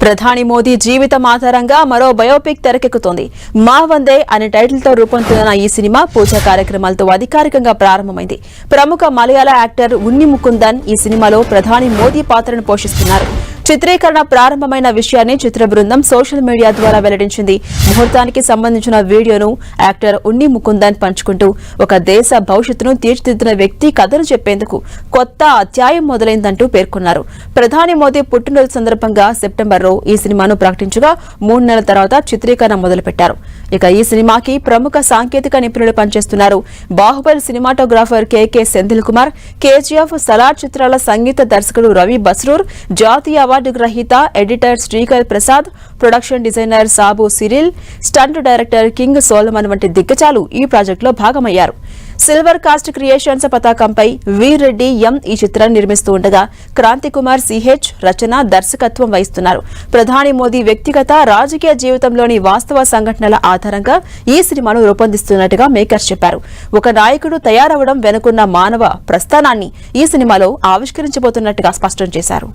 ప్రధాని మోదీ జీవితం ఆధారంగా మరో బయోపిక్ తెరకెక్కుతోంది. మా వందే అనే టైటిల్ తో రూపొందుతున్న ఈ సినిమా పూజా కార్యక్రమాలతో అధికారికంగా ప్రారంభమైంది. ప్రముఖ మలయాళ యాక్టర్ ఉన్ని ముకుందన్ ఈ సినిమాలో ప్రధాని మోదీ పాత్రను పోషిస్తున్నారు. చిత్రీకరణ ప్రారంభమైన విషయాన్ని చిత్ర బృందం సోషల్ మీడియా ద్వారా వెల్లడించింది. ముహూర్తానికి సంబంధించిన వీడియోను యాక్టర్ ఉన్ని ముకుందన్ పంచుకుంటూ ఒక దేశ భవిష్యత్తును తీర్చిదిద్దిన వ్యక్తి కథను చెప్పేందుకు కొత్త అధ్యాయం మొదలైందంటూ పేర్కొన్నారు. ప్రధాని మోదీ పుట్టినరోజు సందర్భంగా సెప్టెంబర్లో ఈ సినిమాను ప్రకటించగా 3 నెలల తర్వాత చిత్రీకరణ మొదలుపెట్టారు. ఇక ఈ సినిమాకి ప్రముఖ సాంకేతిక నిపుణులు పనిచేస్తున్నారు. Baahubali cinematographer K Senthil Kumar, KGF, Salaar చిత్రాల సంగీత దర్శకుడు రవి బస్రూర్, జాతీయ అవార్డు గ్రహీత editor Sreekar Prasad, production designer Sabu Cyril, stunt director King Solomon వంటి దిగ్గజాలు ఈ ప్రాజెక్టులో భాగమయ్యారు. సిల్వర్ కాస్ట్ క్రియేషన్స్ పతాకంపై వీర్ రెడ్డి ఎం ఈ చిత్రాన్ని నిర్మిస్తూ ఉండగా క్రాంతి కుమార్ సిహెచ్ రచన, దర్శకత్వం వహిస్తున్నారు. ప్రధాని మోదీ వ్యక్తిగత రాజకీయ జీవితంలోని వాస్తవ సంఘటనల ఆధారంగా ఈ సినిమాను రూపొందిస్తున్నట్టుగా మేకర్స్ చెప్పారు. ఒక నాయకుడు తయారవడం వెనుకున్న మానవ ప్రస్థానాన్ని ఈ సినిమాలో ఆవిష్కరించబోతున్నట్టుగా స్పష్టం చేశారు.